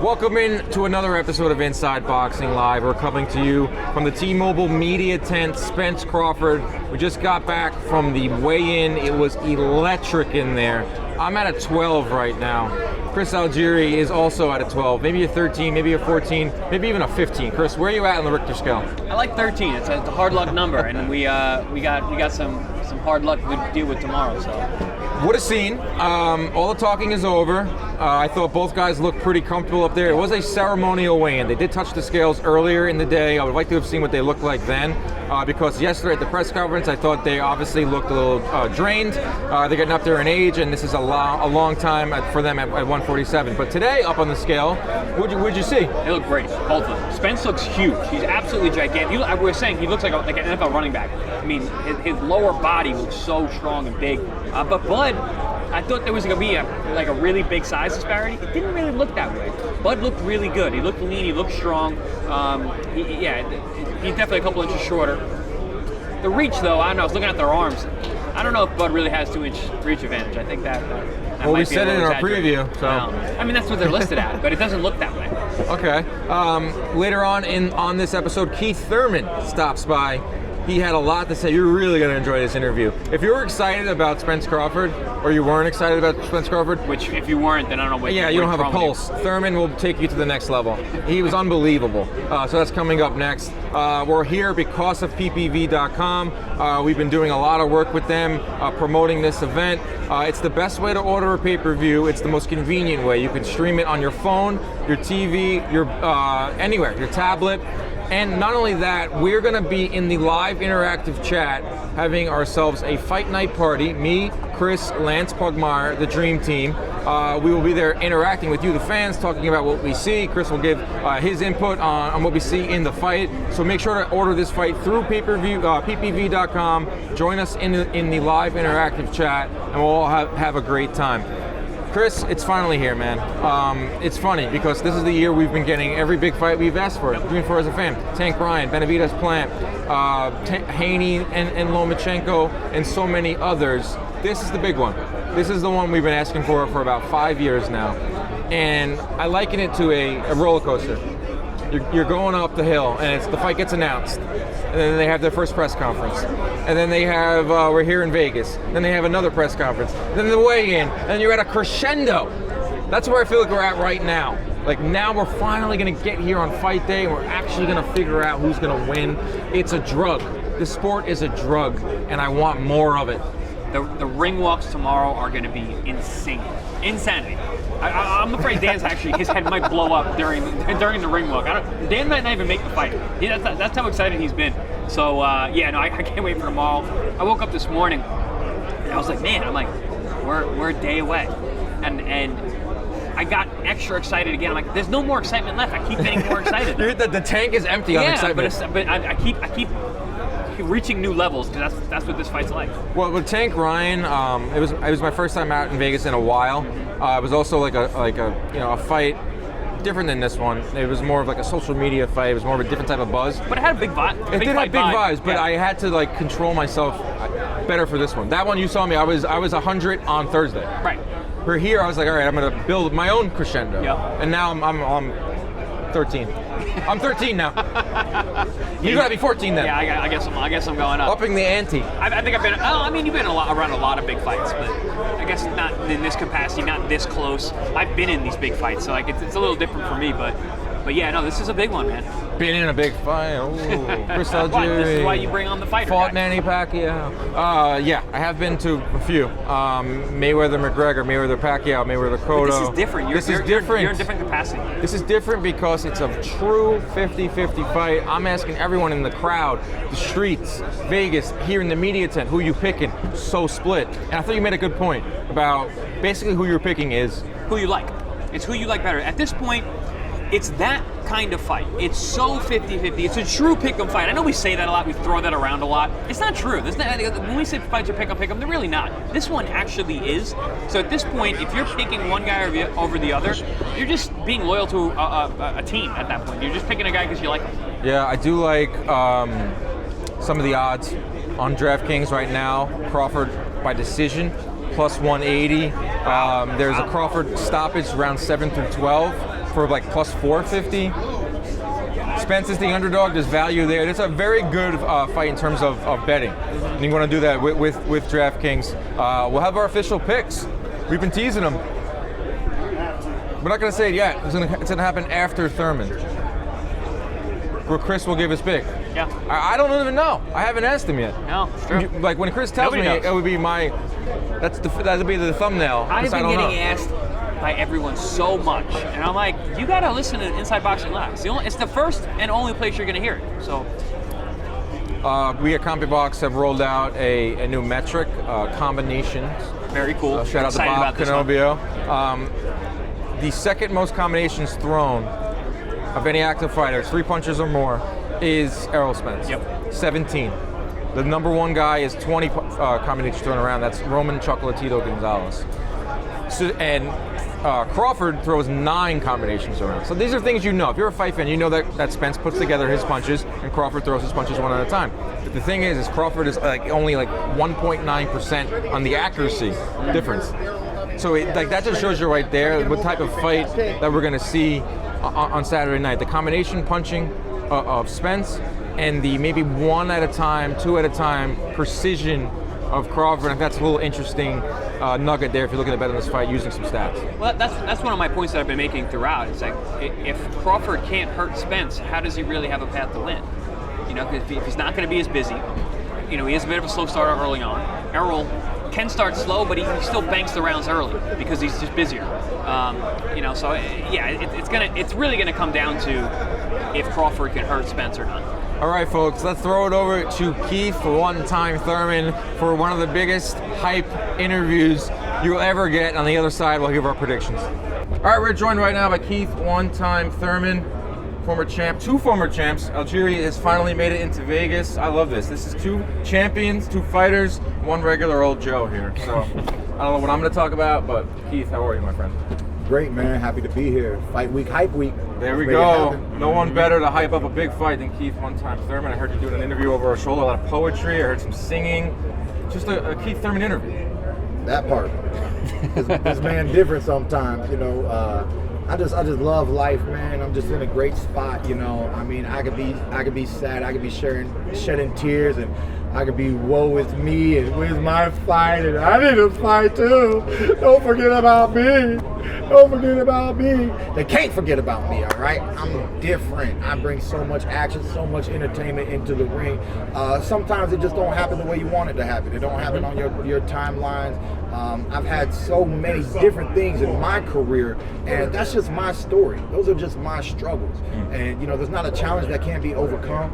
Welcome in to another episode of Inside Boxing Live. We're coming to you from the T-Mobile media tent, Spence Crawford. We just got back from the weigh-in. It was electric in there. I'm at a 12 right now. Chris Algieri is also at a 12, maybe a 13, maybe a 14, maybe even a 15. Chris, where are you at on the Richter scale? I like 13. It's a hard luck number, and we got some hard luck to deal with tomorrow. So. What a scene. All the talking is over. I thought both guys looked pretty comfortable up there. It was a ceremonial weigh-in. They did touch the scales earlier in the day. I would like to have seen what they looked like then, because yesterday at the press conference, I thought they obviously looked a little drained. They're getting up there in age, and this is a long time for them at 147. But today, up on the scale, what'd you see? They look great, both of them. Spence looks huge. He's absolutely gigantic. We were saying he looks like an NFL running back. I mean, his lower body looks so strong and big. But Bud, I thought there was going to be a really big size disparity. It didn't really look that way. Bud looked really good. He looked lean. He looked strong. He's definitely a couple inches shorter. The reach, though, I don't know. I was looking at their arms. I don't know if Bud really has 2-inch reach advantage. I think that well, we said it in our preview. So I mean, that's what they're listed at, but it doesn't look that way. Okay. Later on this episode, Keith Thurman stops by. He had a lot to say. You're really going to enjoy this interview. If you were excited about Spence Crawford, or you weren't excited about Spence Crawford, which if you weren't, then I don't know what. Yeah, you don't have a pulse. Thurman will take you to the next level. He was unbelievable. So that's coming up next. We're here because of ppv.com. We've been doing a lot of work with them, promoting this event. It's the best way to order a pay-per-view. It's the most convenient way. You can stream it on your phone, your TV, your anywhere, your tablet. And not only that, we're going to be in the live interactive chat having ourselves a fight night party. Me, Chris, Lance Pugmire, the Dream Team. We will be there interacting with you, the fans, talking about what we see. Chris will give his input on what we see in the fight. So make sure to order this fight through pay-per-view, ppv.com. Join us in the live interactive chat, and we'll all have a great time. Chris, it's finally here, man. It's funny because this is the year we've been getting every big fight we've asked for, even for as a fan. Tank Ryan, Benavidez Plant, Haney and Lomachenko, and so many others. This is the big one. This is the one we've been asking for about 5 years now. And I liken it to a roller coaster. You're going up the hill, and the fight gets announced. And then they have their first press conference. And then they have, we're here in Vegas. Then they have anoth press conference. Then the weigh-in, and you're at a crescendo. That's where I feel like we're at right now. Like now we're finally gonna get here on fight day, and we're actually gonna figure out who's gonna win. It's a drug. The sport is a drug, and I want more of it. The ring walks tomorrow are gonna be insane. Insanity. I'm afraid his head might blow up during the ring walk. Dan might not even make the fight. That's how excited he's been. So I can't wait for tomorrow. I woke up this morning and I was like, man, we're a day away, and I got extra excited again. I'm like, there's no more excitement left. I keep getting more excited. The tank is empty on excitement. But I keep reaching new levels because that's what this fight's like. Well, with Tank Ryan, it was my first time out in Vegas in a while. It was also like a fight different than this one. It was more of like a social media fight. It was more of a different type of buzz. But it had a big vibe. It did have big vibes, but I had to control myself better for this one. That one you saw me. I was 100 on Thursday. Right. For here, I was like, all right, I'm gonna build my own crescendo. Yeah. And now I'm 13. I'm 13 now. You gotta be 14 then. Yeah, I guess I'm going up. Upping the ante. I think I've been. You've been around a lot of big fights, but I guess not in this capacity, not this close. I've been in these big fights, so it's a little different for me, but yeah, no, this is a big one, man. Been in a big fight. Oh, Chris Algieri. This is why you bring on the fighter. Fought Manny Pacquiao. Yeah, I have been to a few. Mayweather McGregor, Mayweather Pacquiao, Mayweather Cotto. But this is different. You're in a different capacity. This is different because it's a true 50-50 fight. I'm asking everyone in the crowd, the streets, Vegas, here in the media tent, who you picking? So split. And I thought you made a good point about basically who you're picking is who you like. It's who you like better. At this point, it's that kind of fight. It's so 50-50. It's a true pick'em fight. I know we say that a lot. We throw that around a lot. It's not true. When we say fights are pick'em, they're really not. This one actually is. So at this point, if you're picking one guy over the other, you're just being loyal to a team at that point. You're just picking a guy because you like him. Yeah, I do like some of the odds on DraftKings right now. Crawford by decision, plus 180. There's a Crawford stoppage round 7 through 12. for like plus 450. Spence is the underdog. There's value there. It's a very good fight in terms of betting. And you want to do that with DraftKings. We'll have our official picks. We've been teasing them. We're not going to say it yet. It's going to happen after Thurman, where Chris will give his pick. Yeah. I don't even know. I haven't asked him yet. No, it's true. Like when Chris tells Nobody me, knows. it would be that would be the thumbnail. I've been I don't getting know. asked by everyone so much, and I'm like, you gotta listen to Inside Boxing Live. It's the first and only place you're gonna hear it. So. We at CompuBox have rolled out a new metric, combinations. Very cool. Shout out to Excited Bob about this one. Canobio. The second most combinations thrown of any active fighter, 3 punches or more, is Errol Spence. Yep. 17. The number one guy is 20 combinations thrown around. That's Roman Chocolatito Gonzalez. So, and Crawford throws 9 combinations around. So these are things you know. If you're a fight fan, you know that Spence puts together his punches and Crawford throws his punches one at a time. But the thing is Crawford is only 1.9% on the accuracy difference. So that just shows you right there what type of fight that we're going to see on Saturday night. The combination punching of Spence and the maybe 1 at a time, 2 at a time precision of Crawford. And that's a little interesting nugget there if you're looking to bet on this fight using some stats. Well, that's one of my points that I've been making throughout. It's like, if Crawford can't hurt Spence, how does he really have a path to win? You know, if he's not going to be as busy, you know, he has a bit of a slow starter early on. Errol can start slow, but he still banks the rounds early because he's just busier. You know, so yeah, it's really gonna come down to if Crawford can hurt Spence or not. All right, folks, let's throw it over to Keith, one-time Thurman, for one of the biggest hype interviews you'll ever get. On the other side, we'll give our predictions. All right, we're joined right now by Keith, one-time Thurman, former champ, 2 former champs. Algeria has finally made it into Vegas. I love this. This is 2 champions, 2 fighters, 1 regular old Joe here. So I don't know what I'm going to talk about, but Keith, how are you, my friend? Great, man. Happy to be here. Fight week, hype week. There we Ready to go. happen. No one better to hype up a big fight than Keith, one-time Thurman. I heard you doing an interview over our shoulder, a lot of poetry. I heard some singing. Just a Keith Thurman interview. That part. this man different sometimes, you know. I just love life, man. I'm just in a great spot, you know. I mean, I could be sad, I could be shedding tears, and I could be woe is me and where's my fight, and I need to fight too. Don't forget about me. Don't forget about me. They can't forget about me, all right? I'm different. I bring so much action, so much entertainment into the ring. Sometimes it just don't happen the way you want it to happen. It don't happen on your timelines. I've had so many different things in my career, and that's just my story. Those are just my struggles. And, you know, there's not a challenge that can't be overcome.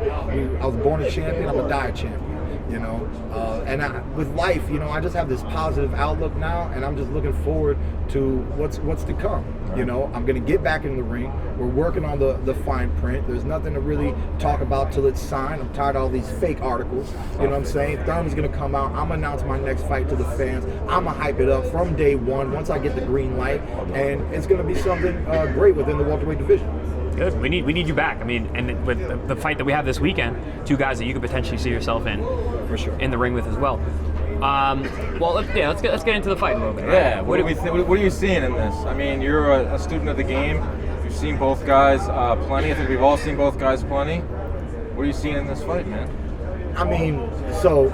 I was born a champion, I'm a die a champion. You know, and with life, you know, I just have this positive outlook now, and I'm just looking forward to what's to come. You know, I'm gonna get back in the ring. We're working on the fine print. There's nothing to really talk about till it's signed. I'm tired of all these fake articles. You know what I'm saying? Thurman's gonna come out. I'm gonna announce my next fight to the fans. I'm gonna hype it up from day one once I get the green light, and it's gonna be something great within the welterweight division. Good. We need you back. I mean, and with the fight that we have this weekend, 2 guys that you could potentially see yourself in, For sure. in the ring with as well. Well, let's get into the fight a little bit. Right? Yeah, what are you seeing in this? I mean, you're a student of the game. You've seen both guys plenty. I think we've all seen both guys plenty. What are you seeing in this fight, man? I mean, so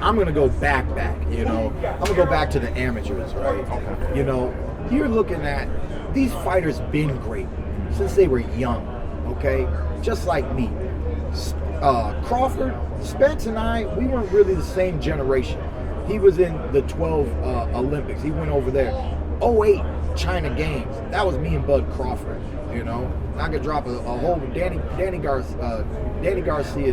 I'm gonna go back, you know. I'm gonna go back to the amateurs, right? Okay. You know, you're looking at these fighters been great since they were young, okay? Just like me. Crawford, Spence and I, we weren't really the same generation. He was in the 12 Olympics. He went over there. 08 China Games. That was me and Bud Crawford, you know. I could drop a whole Danny Garcia,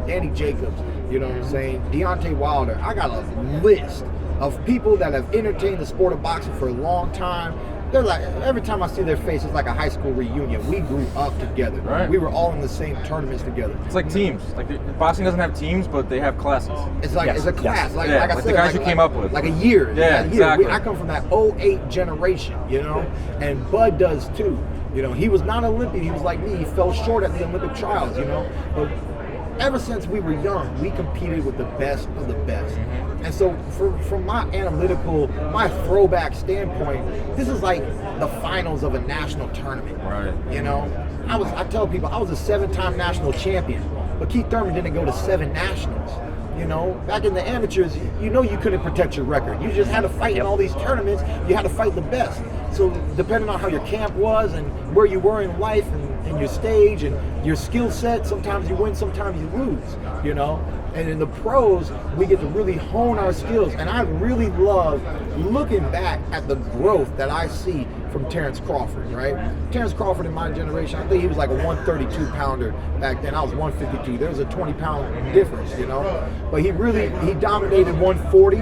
Danny Jacobs, you know what I'm saying? Deontay Wilder. I got a list of people that have entertained the sport of boxing for a long time. They're like, every time I see their face, it's like a high school reunion. We grew up together. Right. We were all in the same tournaments together. It's like teams. Like boxing doesn't have teams, but they have classes. It's like it's a class. Like, Yeah, like I like said, the guys you came up with. Like a year. Yeah, a year. exactly. I come from that 08 generation, you know, and Bud does too. You know, he was not Olympian. He was like me. He fell short at the Olympic trials, you know. But ever since we were young, we competed with the best of the best. And so from my analytical, my throwback standpoint, this is like the finals of a national tournament. Right. You know, I tell people I was a 7-time national champion, but Keith Thurman didn't go to 7 nationals. You know, back in the amateurs, you know you couldn't protect your record. You just had to fight in all these tournaments. You had to fight the best. So depending on how your camp was and where you were in life and your stage and your skill set, sometimes you win, sometimes you lose, you know? And in the pros, we get to really hone our skills. And I really love looking back at the growth that I see from Terence Crawford, right? Terence Crawford in my generation, I think he was like a 132-pounder back then. I was 152. There was a 20-pound difference, you know? But he dominated 140,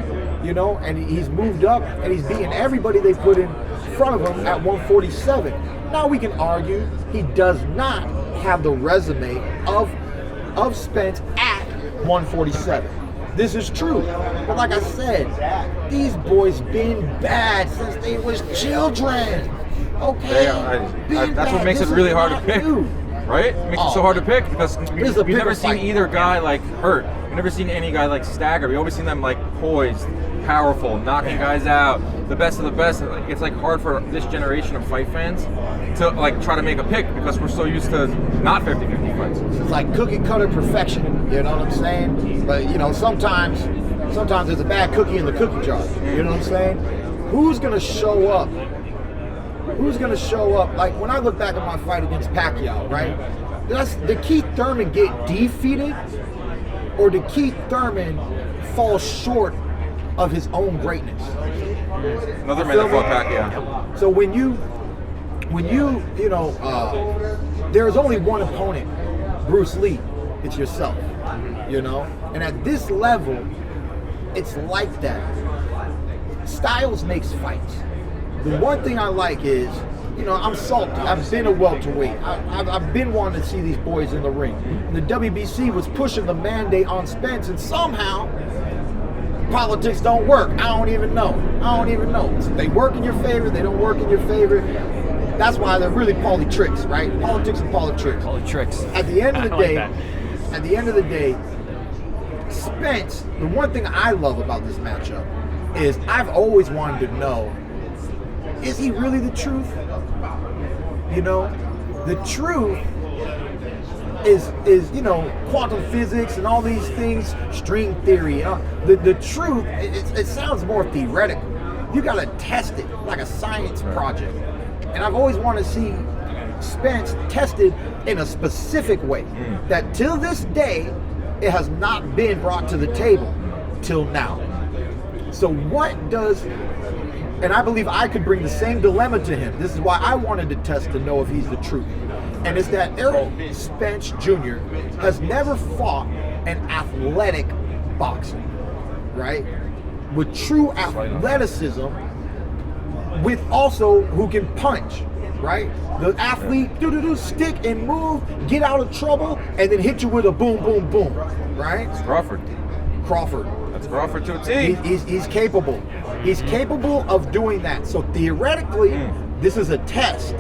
you know, and he's moved up and he's beating everybody they put in front of him at 147. Now we can argue he does not have the resume of Spence at 147. This is true. But like I said, these boys been bad since they was children. Okay? That's what makes it really hard to pick. Right? It makes it so hard to pick because we've never seen either guy like hurt. We've never seen any guy like stagger. We've always seen them like poised, powerful, knocking guys out, the best of the best. It's like hard for this generation of fight fans to like try to make a pick because we're so used to not 50-50 fights. It's like cookie cutter perfection, you know what I'm saying? But you know, sometimes there's a bad cookie in the cookie jar. You know what I'm saying? Who's gonna show up? Who's gonna show up? Like when I look back at my fight against Pacquiao, right? Did Keith Thurman get defeated, or did Keith Thurman fall short of his own greatness? Another man that fought Pacquiao. So when you there's only one opponent, Bruce Lee. It's yourself, you know. And at this level, it's like that. Styles makes fights. The one thing I like is, you know, I'm salty. I've been a welterweight. I've been wanting to see these boys in the ring. And the WBC was pushing the mandate on Spence, and somehow politics don't work. I don't even know. So they work in your favor. They don't work in your favor. That's why they're really politics, right? Politics and politics. Politics. At the end of the day, Spence. The one thing I love about this matchup is I've always wanted to know: is he really the truth? You know, the truth is you know, quantum physics and all these things, string theory. The truth, it sounds more theoretical. You got to test it like a science project. And I've always wanted to see Spence tested in a specific way that till this day, it has not been brought to the table till now. So what does, and I believe I could bring the same dilemma to him. This is why I wanted to test to know if he's the truth. And it's that Errol Spence Jr. has never fought an athletic boxer, right? With true athleticism, with also who can punch, right? The athlete, stick and move, get out of trouble, and then hit you with a boom, boom, boom, right? It's Crawford. That's Crawford to a T. He's capable. He's capable of doing that. So theoretically, this is a test.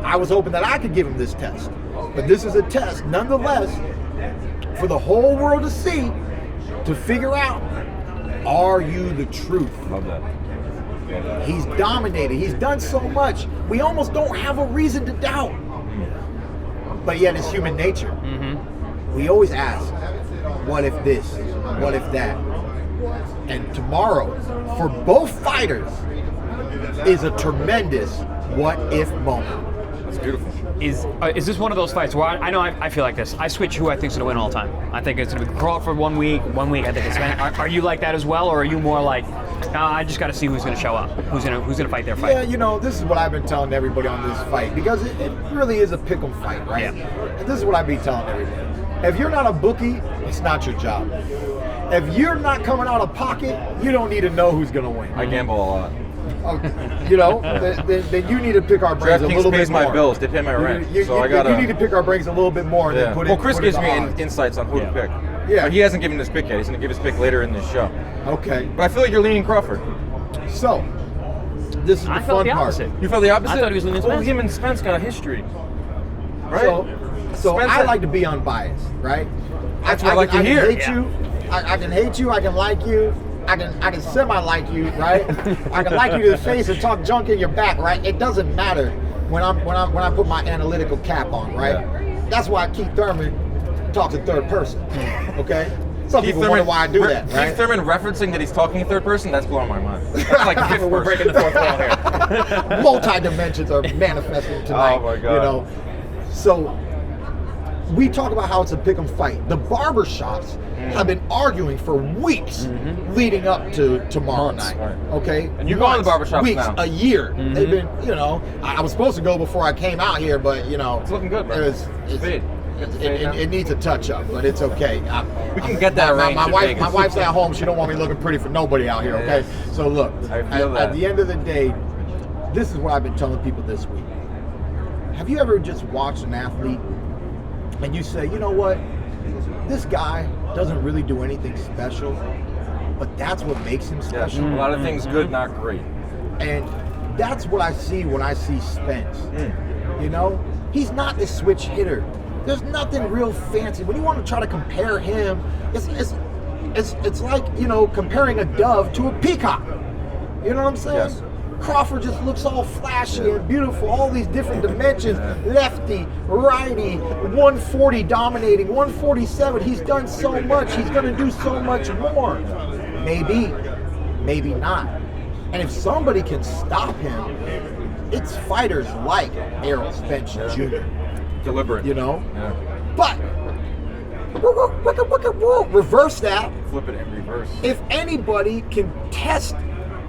I was hoping that I could give him this test. But this is a test, nonetheless, for the whole world to see, to figure out, are you the truth? Love that. He's dominated. He's done so much. We almost don't have a reason to doubt. But yet it's human nature. We always ask, what if this? What if that? And tomorrow, for both fighters, is a tremendous what if moment. That's beautiful. Is this one of those fights where I feel like this? I switch who I think's gonna win all the time. I think it's gonna be Crawford one week I think it's Spence. Are you like that as well, or are you more like, I just got to see who's gonna show up, who's gonna fight their fight? Yeah, you know, this is what I've been telling everybody on this fight because it really is a pick'em fight, right? Yeah. And this is what I be telling everybody: if you're not a bookie, it's not your job. If you're not coming out of pocket, you don't need to know who's gonna win. I gamble a lot. You know, then you need to pick our brains a little bit more. DraftKings pays my bills. They pay my rent. You need to pick our brains a little bit more. Yeah. Than Chris gives me insights on who to pick. Yeah. But he hasn't given his pick yet. He's going to give his pick later in this show. Okay. But I feel like you're leaning Crawford. So, this is the fun part. Opposite. You felt the opposite? I thought he was leaning Spence. Well, him and Spence got a history. Right. So Spence I had- like to be unbiased, right? That's what I like to hear. I can hate you. I can like you. I can semi-like you, right? I can like you to the face and talk junk in your back, right? It doesn't matter when I put my analytical cap on, right? Yeah. That's why Keith Thurman talks in third person. Okay. Some people wonder why I do that, right? Keith Thurman referencing that he's talking in third person, that's blowing my mind. That's like fifth We're breaking the fourth wall here. Multi-dimensions are manifesting tonight. Oh my God. You know, so we talk about how it's a pick'em fight. The barbershops have been arguing for weeks leading up to tomorrow night. Right. Okay, And you go in the barbershops weeks, now. a year. They've been, you know, I was supposed to go before I came out here, but you know, It's looking good, bro. It needs a touch up, but it's okay. We can get that my, range my in wife, Vegas. my wife's at home. She don't want me looking pretty for nobody out here. Okay, so look, I feel that. at the end of the day, this is what I've been telling people this week. Have you ever just watched an athlete and you say, you know what, this guy doesn't really do anything special, but that's what makes him Yes, special? a lot of things good, not great. And that's what I see when I see Spence. You know, he's not the switch hitter. There's nothing real fancy. When you want to try to compare him, it's like, you know, comparing a dove to a peacock. You know what I'm saying? Yes. Crawford just looks all flashy and beautiful, all these different dimensions. Lefty, righty, 140 dominating, 147. He's done so much. He's going to do so much more. Maybe, maybe not. And if somebody can stop him, it's fighters like Errol Spence Jr. Deliberate. You know? Yeah. But reverse that. Flip it in reverse. If anybody can test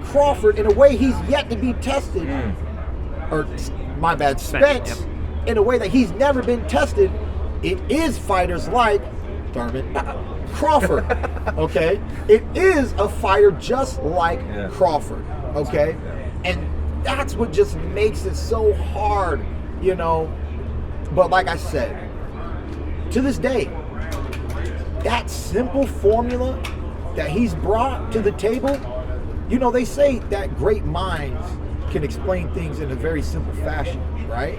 Crawford in a way he's yet to be tested, or my bad, Spence, in a way that he's never been tested, it is fighters like Thurman, Crawford. Okay, it is a fighter just like Crawford. Okay, and that's what just makes it so hard, you know. But like I said, to this day, that simple formula that he's brought to the table, you know, they say that great minds can explain things in a very simple fashion, right?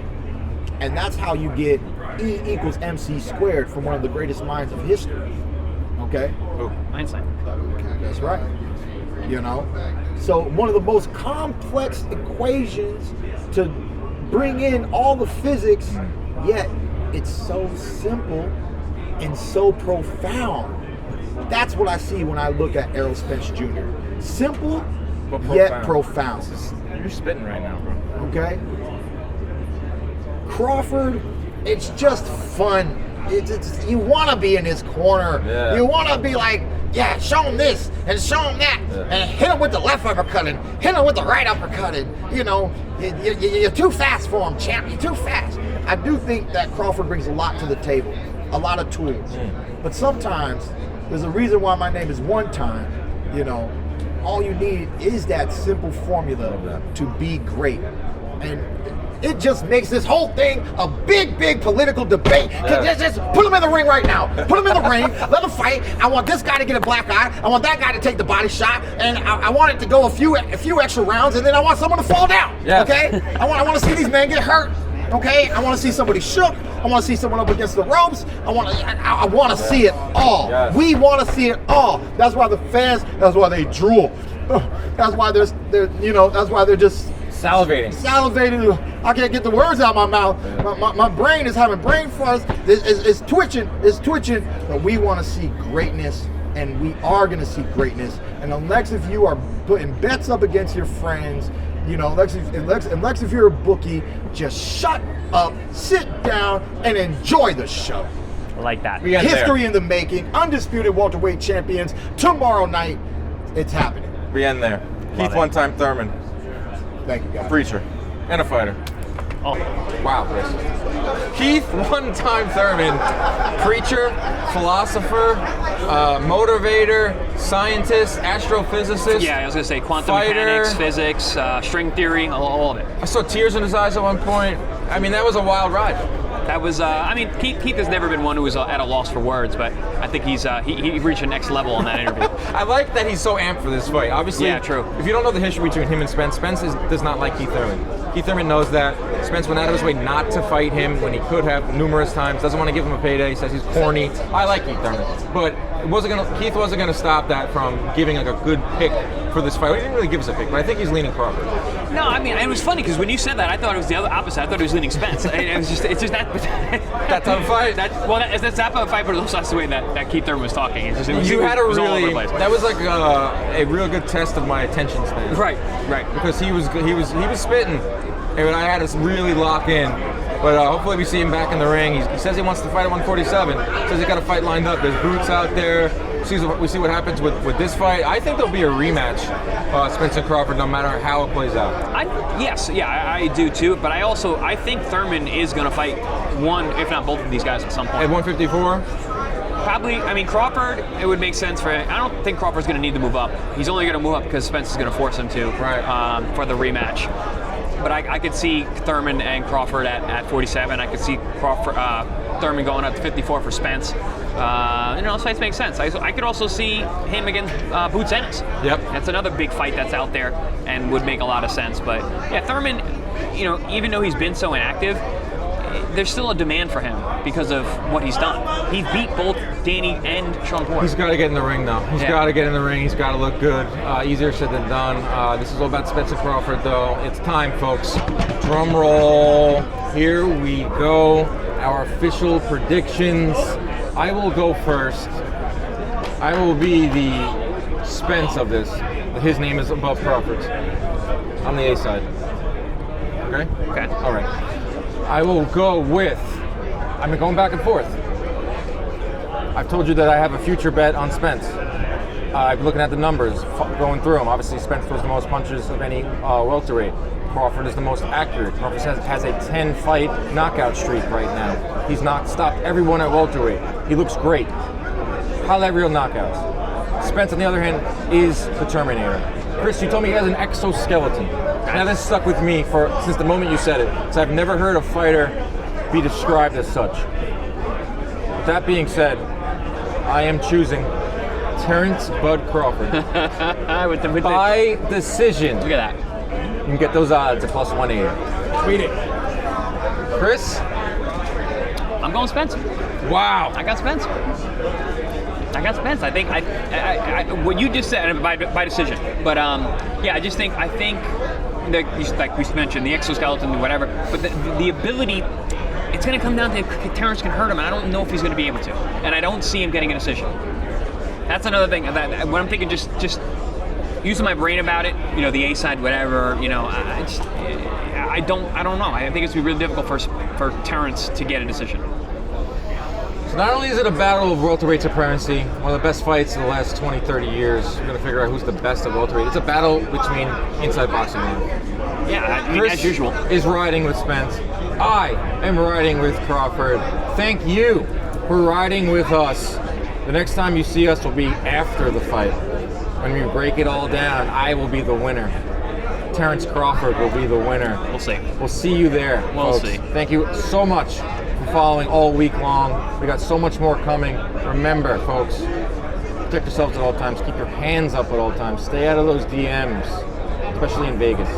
And that's how you get E equals MC squared from one of the greatest minds of history. Okay? Einstein. That's right. You know? So one of the most complex equations to bring in all the physics, yet it's so simple and so profound. That's what I see when I look at Errol Spence Jr. Simple, But yet profound. You're spitting right now, bro. Okay? Crawford, it's just fun. It's you want to be in his corner. Yeah. You want to be like, yeah, show him this and show him that, and hit him with the left uppercut and hit him with the right uppercut. And, you know, you're too fast for him, champ. You're too fast. I do think that Crawford brings a lot to the table, a lot of tools. But sometimes there's a reason why my name is One Time. You know, all you need is that simple formula to be great. And it just makes this whole thing a big, big political debate. Just put them in the ring right now. Put them in the ring. Let them fight. I want this guy to get a black eye. I want that guy to take the body shot. And I want it to go a few extra rounds. And then I want someone to fall down. Yes. Okay? I want to see these men get hurt. Okay? I want to see somebody shook. I want to see someone up against the ropes. I want to see it all. Yes. We want to see it all. That's why the fans. That's why they drool. That's why they're that's why they're just Salivating. I can't get the words out of my mouth. My brain is having brain farts. It's twitching. It's twitching. But we want to see greatness, and we are going to see greatness. And unless if you are putting bets up against your friends, you know, unless if you're a bookie, just shut up, sit down, and enjoy the show. I like that. History in the making. Undisputed welterweight champions. Tomorrow night, it's happening. We end there. Keith One Time Thurman, Thank you, guys. preacher, and a fighter. Oh, Wow, Chris. Keith One Time Thurman, preacher, philosopher, motivator, scientist, astrophysicist. yeah, I was gonna say quantum Fighter. mechanics, physics, string theory, all of it. I saw tears in his eyes at one point. I mean, that was a wild ride. That was, I mean, Keith has never been one who was at a loss for words, but I think he reached a next level on that interview. I like that he's so amped for this fight. Obviously, Yeah, true. If you don't know the history between him and Spence, does not like Keith Thurman. Keith Thurman knows that. Spence went out of his way not to fight him when he could have numerous times. Doesn't want to give him a payday. Says he's corny. I like Keith Thurman, but Keith wasn't gonna stop that from giving like a good pick for this fight. He didn't really give us a pick, but I think he's leaning Crawford. No, I mean, it was funny because when you said that, I thought it was the other opposite. I thought he was leaning Spence. It's just that. That type of fight. That's that type of fight, but also that's the way that Keith Thurman was talking. It was all over the place. That was like a real good test of my attention span. Right. Because he was spitting, and I had to really lock in. But hopefully we see him back in the ring. He says he wants to fight at 147. Says he got a fight lined up. There's boots out there. We see what happens with this fight. I think there'll be a rematch, Spence and Crawford, no matter how it plays out. I do too. But I think Thurman is going to fight one, if not both of these guys at some point. At 154? Probably. I mean, Crawford, it would make sense for him. I don't think Crawford's going to need to move up. He's only going to move up because Spence is going to force him to for the rematch. But I could see Thurman and Crawford at 47. I could see Thurman going up to 54 for Spence. Those fights make sense. I could also see him against Boots Ennis. Yep. That's another big fight that's out there and would make a lot of sense. But yeah, Thurman, even though he's been so inactive, there's still a demand for him because of what he's done. He beat both Danny and Sean Porter. He's got to get in the ring, though. He's got to get in the ring. He's got to look good. Easier said than done. This is all about Spence and Crawford, though. It's time, folks. Drum roll. Here we go. Our official predictions. I will go first. I will be the Spence of this. His name is above Crawford's. On the A side. Okay? All right. I will go with, I've been going back and forth. I've told you that I have a future bet on Spence. I'm looking at the numbers, going through them. Obviously, Spence throws the most punches of any welterweight. Crawford is the most accurate. Crawford has a 10-fight knockout streak right now. He's stopped everyone at welterweight. He looks great. Highlight reel knockouts. Spence, on the other hand, is the Terminator. Chris, you told me he has an exoskeleton. Now this stuck with me since the moment you said it. So I've never heard a fighter be described as such. With that being said, I am choosing Terence Bud Crawford. By decision. Look at that. You can get those odds at plus 180. Tweet it. Chris? I'm going Spence. Wow. I got Spence. I think what you just said by decision. But I think that, like we mentioned, the exoskeleton and whatever. But the ability, it's going to come down to if Terence can hurt him, and I don't know if he's going to be able to. And I don't see him getting a decision. That's another thing. When I'm thinking, just using my brain about it, the A side, whatever. I don't know. I think it's going to be really difficult for Terence to get a decision. So not only is it a battle of welterweight supremacy, one of the best fights in the last 20, 30 years, we're going to figure out who's the best at welterweight. It's a battle between inside boxing men. Yeah, Chris as usual. Is riding with Spence. I am riding with Crawford. Thank you for riding with us. The next time you see us will be after the fight. When we break it all down, I will be the winner. Terence Crawford will be the winner. We'll see. We'll see you there. We'll folks. see. Thank you so much for following all week long. We got so much more coming. Remember, folks, protect yourselves at all times. Keep your hands up at all times. Stay out of those DMs, especially in Vegas.